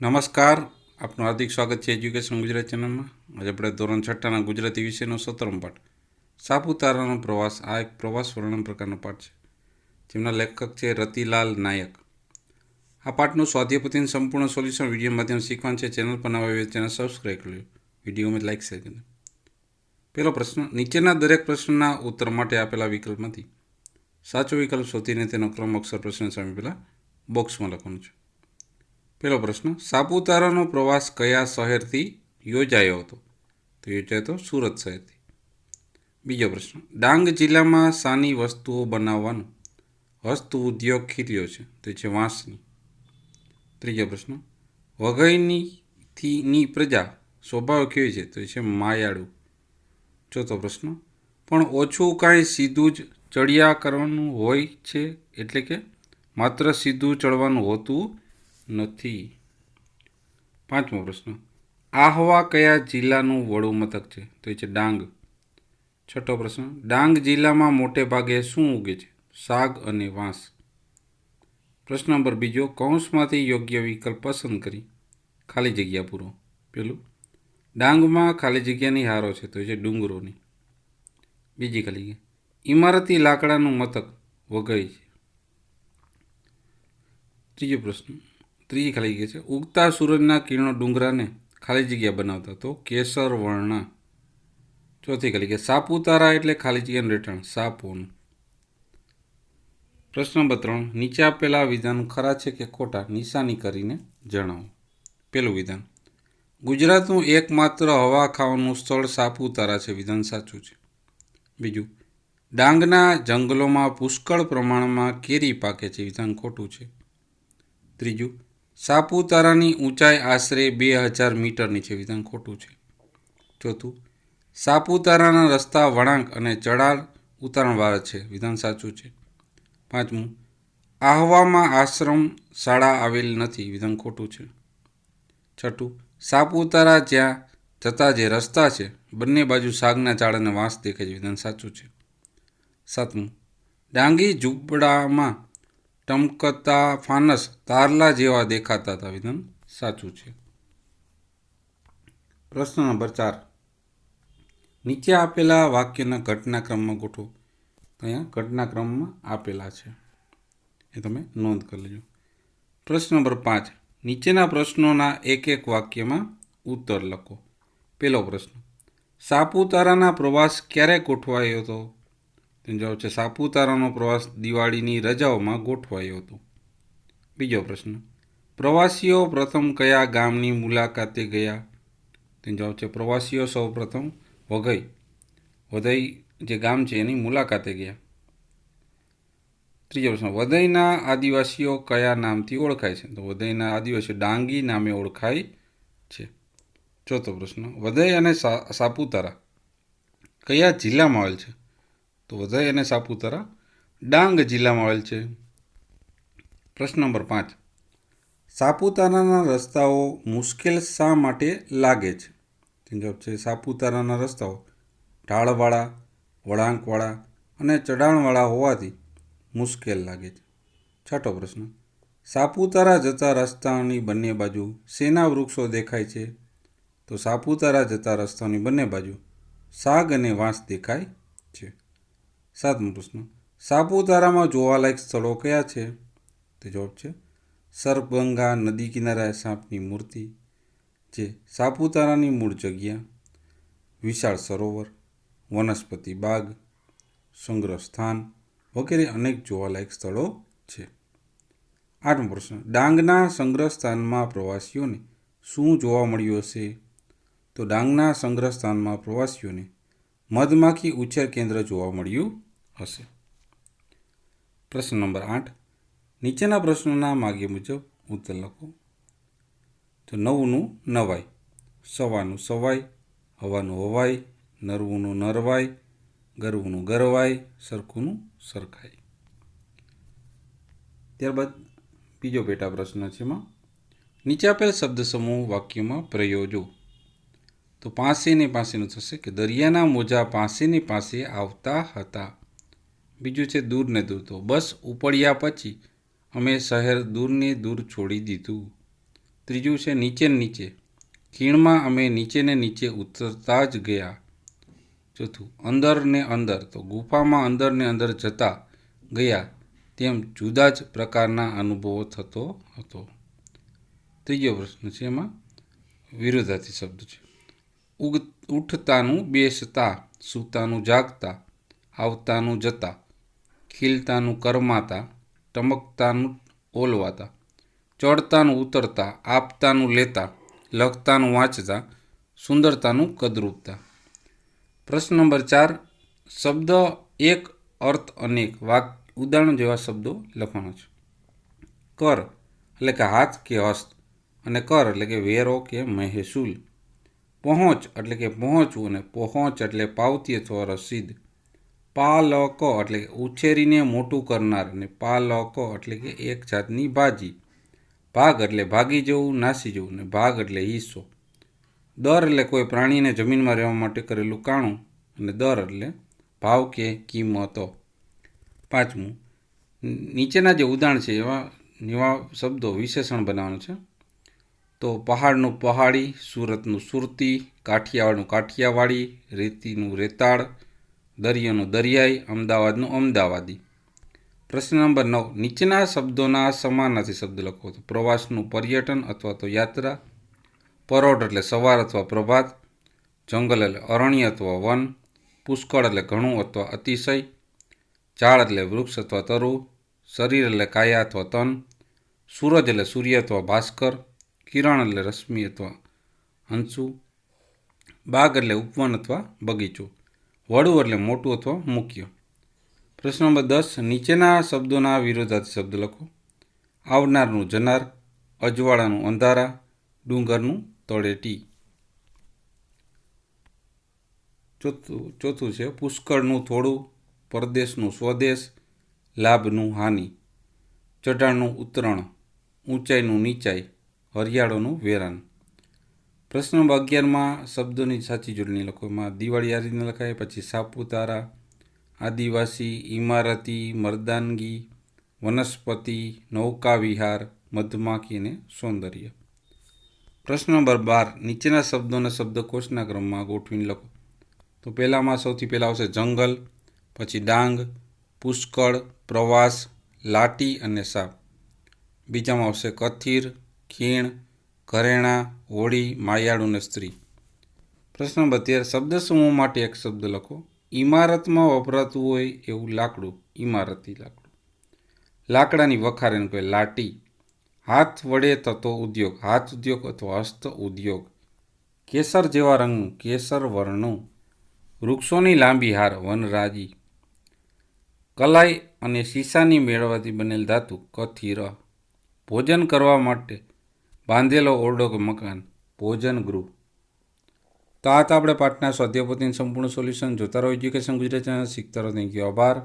નમસ્કાર, આપનું હાર્દિક સ્વાગત છે એજ્યુકેશન ગુજરાત ચેનલમાં. આજે આપણે ધોરણ 6ના ગુજરાતી વિષયનો 17મો પાઠ સાપુતારાનો પ્રવાસ. આ એક પ્રવાસ વર્ણન પ્રકારનો પાઠ છે, જેમના લેખક છે રતિલાલ નાયક. આ પાઠનું સ્વાધ્યાયપોથીનું સંપૂર્ણ સોલ્યુશન વિડીયો માધ્યમ શીખવાનું છે. ચેનલ પર નવા આવે ચેનલ સબસ્ક્રાઈબ કરી લો, વિડીયોમાં લાઈક શેર કરી દો. પહેલો પ્રશ્ન: નીચેના દરેક પ્રશ્નના ઉત્તર માટે આપેલા વિકલ્પમાંથી સાચો વિકલ્પ શોધીને તેનો ક્રમ અક્ષર પ્રશ્ન સામે પહેલાં બોક્સમાં લખવાનું છે. પહેલો પ્રશ્ન: સાપુતારાનો પ્રવાસ કયા શહેરથી યોજાયો હતો? તો યોજાયો હતો સુરત શહેરથી. બીજો પ્રશ્ન: ડાંગ જિલ્લામાં શાની વસ્તુઓ બનાવવાનો હસ્ત ઉદ્યોગ ખીલ્યો છે? તો છે વાંસની. ત્રીજો પ્રશ્ન: વઘઈની પ્રજા સ્વભાવ કેવી છે? તો છે માયાળુ. ચોથો પ્રશ્ન: પણ ઓછું કાંઈ સીધું જ ચડિયા કરવાનું હોય છે, એટલે કે માત્ર સીધું ચડવાનું હોતું નથી. પાંચમો પ્રશ્ન: આહવા કયા જિલ્લાનું વડું મથક છે? તો એ છે ડાંગ. છઠ્ઠો પ્રશ્ન: ડાંગ જિલ્લામાં મોટે ભાગે શું ઉગે છે? શાક અને વાંસ. પ્રશ્ન નંબર બીજો: કૌંસમાંથી યોગ્ય વિકલ્પ પસંદ કરી ખાલી જગ્યા પૂરો. પેલું: ડાંગમાં ખાલી જગ્યાની હારો છે, તો એ છે ડુંગરોની. બીજી ખાલી જગ્યા: ઇમારતી લાકડાનું મથક વઘઈ છે. ત્રીજો પ્રશ્ન, ત્રીજી ખાલી જગ્યા છે: ઉગતા સૂરજના કિરણો ડુંગરાને ખાલી જગ્યા બનાવતા, તો કેસર વર્ણ. ચોથી ખાલી જગ્યા: સાપુતારા એટલે ખાલી જગ્યાનું રહેઠાણ સાપોનું. પ્રશ્ન નંબર 3: નીચે આપેલા વિધાન ખરા છે કે ખોટા? નિશાની કરીને જણાવો. પહેલું વિધાન: ગુજરાતનું એકમાત્ર હવા ખાવાનું સ્થળ સાપુતારા છે. વિધાન સાચું છે. બીજું: ડાંગના જંગલોમાં પુષ્કળ પ્રમાણમાં કેરી પાકે છે. વિધાન ખોટું છે. ત્રીજું: સાપુતારાની ઊંચાઈ આશરે 2000 મીટરની છે. વિધાન ખોટું છે. ચોથું: સાપુતારાના રસ્તા વળાંક અને ચઢાણ ઉતારણવાળા છે. વિધાન સાચું છે. પાંચમું: આહવામાં આશ્રમ શાળા આવેલ નથી. વિધાન ખોટું છે. છઠ્ઠું: સાપુતારા જ્યાં જતા જે રસ્તા છે, બંને બાજુ સાગના ઝાડ અને વાંસ દેખાય છે. વિધાન સાચું છે. સાતમું: ડાંગી ઝૂંપડામાં ટમકતા ફાનસ તારલા જેવા દેખાતા હતા. વિધાન સાચું છે. પ્રશ્ન નંબર 4: નીચે આપેલા વાક્યના ઘટનાક્રમમાં ગોઠવો. તો અહીંયા ઘટનાક્રમમાં આપેલા છે, એ તમે નોંધ કરી લેજો. પ્રશ્ન નંબર 5: નીચેના પ્રશ્નોના એક એક વાક્યમાં ઉત્તર લખો. પહેલો પ્રશ્ન: સાપુતારાના પ્રવાસ ક્યારે ગોઠવાયો હતો? તેનો જવાબ છે સાપુતારાનો પ્રવાસ દિવાળીની રજાઓમાં ગોઠવાયો હતો. બીજો પ્રશ્ન: પ્રવાસીઓ પ્રથમ કયા ગામની મુલાકાતે ગયા? તેનો જવાબ છે પ્રવાસીઓ સૌ પ્રથમ વઘઈ જે ગામ છે એની મુલાકાતે ગયા. ત્રીજો પ્રશ્ન: વઘઈના આદિવાસીઓ કયા નામથી ઓળખાય છે? તો વઘઈના આદિવાસીઓ ડાંગી નામે ઓળખાય છે. ચોથો પ્રશ્ન: વઘઈ અને સાપુતારા કયા જિલ્લામાં આવેલ છે? તો વઘઈ અને સાપુતારા ડાંગ જિલ્લામાં આવેલ છે. પ્રશ્ન નંબર 5: સાપુતારાના રસ્તાઓ મુશ્કેલ શા માટે લાગે છે? તેનો જવાબ છે સાપુતારાના રસ્તાઓ ઢાળવાળા, વળાંકવાળા અને ચઢાણવાળા હોવાથી મુશ્કેલ લાગે છે. છઠ્ઠો પ્રશ્ન: સાપુતારા જતા રસ્તાની બંને બાજુ શેના વૃક્ષો દેખાય છે? તો સાપુતારા જતા રસ્તાની બંને બાજુ સાગ અને વાંસ દેખાય છે. સાતમો પ્રશ્ન: સાપુતારામાં જોવાલાયક સ્થળો કયા છે? તે જવાબ છે સર્પગંગા નદી કિનારે સાપની મૂર્તિ, જે સાપુતારાની મૂળ જગ્યા, વિશાળ સરોવર, વનસ્પતિ બાગ, સંગ્રહ સ્થાન વગેરે અનેક જોવાલાયક સ્થળો છે. આઠમો પ્રશ્ન: ડાંગના સંગ્રહ સ્થાનમાં પ્રવાસીઓને શું જોવા મળ્યું હશે? તો ડાંગના સંગ્રહ સ્થાનમાં પ્રવાસીઓને મધમાખી ઉછેર કેન્દ્ર જોવા મળ્યું હશે. પ્રશ્ન નંબર 8: નીચેના પ્રશ્નોના માગ્ય મુજબ ઉત્તર લખો. તો નવનું નવાય, સવાનું સવાય, હવાનું હવાય, નરવુંનું નરવાય, ગરવુંનું ગરવાય, સરખુંનું સરખાય. ત્યારબાદ બીજો પેટા પ્રશ્ન છે. એમાં નીચે આપેલ શબ્દ સમૂહ વાક્યમાં પ્રયોજો. તો પાસે ને પાસેનું થશે કે દરિયાના મોજા પાસે ને પાસે આવતા હતા. બીજું છે દૂર ને દૂર, તો બસ ઉપડ્યા પછી અમે શહેર દૂર ને દૂર છોડી દીધું. ત્રીજું છે નીચે ને નીચે, ખીણમાં અમે નીચે ને નીચે ઉતરતા જ ગયા. ચોથું અંદર ને અંદર, તો ગુફામાં અંદર ને અંદર જતા ગયા તેમ જુદા જ પ્રકારના અનુભવો થતો હતો. ત્રીજો પ્રશ્ન છે એમાં વિરોધાર્થી શબ્દ છે. ઉઠતાનું બેસતા, સૂતાનું જાગતા, આવતાનું જતા, ખીલતાનું કરમાતા, ટમકતાનું ઓલવાતા, ચડતાનું ઉતરતા, આપતાનું લેતા, લખતાનું વાંચતા, સુંદરતાનું કદરૂપતા. પ્રશ્ન નંબર 4, શબ્દ એક અર્થ અનેક ઉદાહરણ જેવા શબ્દો લખવાના છે. કર એટલે કે હાથ કે હસ્ત, અને કર એટલે કે વેરો કે મહેસૂલ. પહોંચ એટલે કે પહોંચવું, અને પહોંચ એટલે પાવતી અથવા રસીદ. પાલક એટલે કે ઉછેરીને મોટું કરનાર, અને પાલક એટલે કે એક જાતની ભાજી. ભાગ એટલે ભાગી જવું, નાસી જવું, અને ભાગ એટલે હિસ્સો. દર એટલે કોઈ પ્રાણીને જમીનમાં રહેવા માટે કરેલું કાણું, અને દર એટલે ભાવ કે કિંમતો. 5મું, નીચેના જે ઉદાહરણ છે એવા શબ્દો વિશેષણ બનાવવાનું છે. તો પહાડનું પહાડી, સુરતનું સુરતી, કાઠિયાવાડનું કાઠિયાવાડી, રેતીનું રેતાળ, દરિયાનું દરિયાઈ, અમદાવાદનું અમદાવાદી. પ્રશ્ન નંબર 9, નીચેના શબ્દોના સમાનાર્થી શબ્દ લખો. તો પ્રવાસનું પર્યટન અથવા તો યાત્રા, પરોઢ એટલે સવાર અથવા પ્રભાત, જંગલ એટલે અરણ્ય અથવા વન, પુષ્કળ એટલે ઘણું અથવા અતિશય, ઝાડ એટલે વૃક્ષ અથવા તરુ, શરીર એટલે કાયા અથવા તન, સૂરજ એટલે સૂર્ય અથવા ભાસ્કર, કિરણ એટલે રશ્મિ અથવા હંસુ, બાગ એટલે ઉપવન અથવા બગીચો, વડું એટલે મોટું અથવા મુખ્ય. પ્રશ્ન નંબર 10, નીચેના શબ્દોના વિરોધાર્થી શબ્દ લખો. આવનારનું જનાર, અજવાળાનું અંધારા, ડુંગરનું તળેટી. ચોથું છે પુષ્કળનું થોડું, પરદેશનું સ્વદેશ, લાભનું હાનિ, ચઢાણનું ઉતરણ, ઊંચાઈનું નીચાઈ, હરિયાળોનું વેરાન. પ્રશ્ન નંબર 11માં શબ્દોની સાચી જોડણી લખો. એમાં દિવાળી આ રીતના લખાય, પછી સાપુતારા, આદિવાસી, ઇમારતી, મર્દાનગી, વનસ્પતિ, નૌકા વિહાર, મધમાખી અને સૌંદર્ય. પ્રશ્ન નંબર 12, નીચેના શબ્દોને શબ્દકોશના ક્રમમાં ગોઠવીને લખો. તો પહેલામાં સૌથી પહેલાં આવશે જંગલ, પછી ડાંગ, પુષ્કળ, પ્રવાસ, લાટી અને સાપ. બીજામાં આવશે કથિર, ખીણ, ઘરેણાં, હોળી, માયાળુ અને સ્ત્રી. પ્રશ્ન નંબર 13, શબ્દ સમૂહ માટે એક શબ્દ લખો. ઇમારતમાં વપરાતું હોય એવું લાકડું, ઇમારતી લાકડું. લાકડાની વખારેને કહે લાટી. હાથ વડે થતો ઉદ્યોગ, હાથ ઉદ્યોગ અથવા હસ્ત ઉદ્યોગ. કેસર જેવા રંગનું, કેસર વર્ણનું. વૃક્ષોની લાંબી હાર, વનરાજી. કલાઈ અને શીશાની મેળવવાથી બનેલ ધાતુ, કથિર. ભોજન કરવા માટે બાંધેલો ઓરડો કે મકાન, ભોજન ગૃહ. તો આ હતા આપણે પાઠના સ્વાધ્યાય પોથીનું સંપૂર્ણ સોલ્યુશન. જોતા રહો એજ્યુકેશન ગુજરાતી ચેનલ, શીખતા રહો. થેન્ક યુ, આભાર.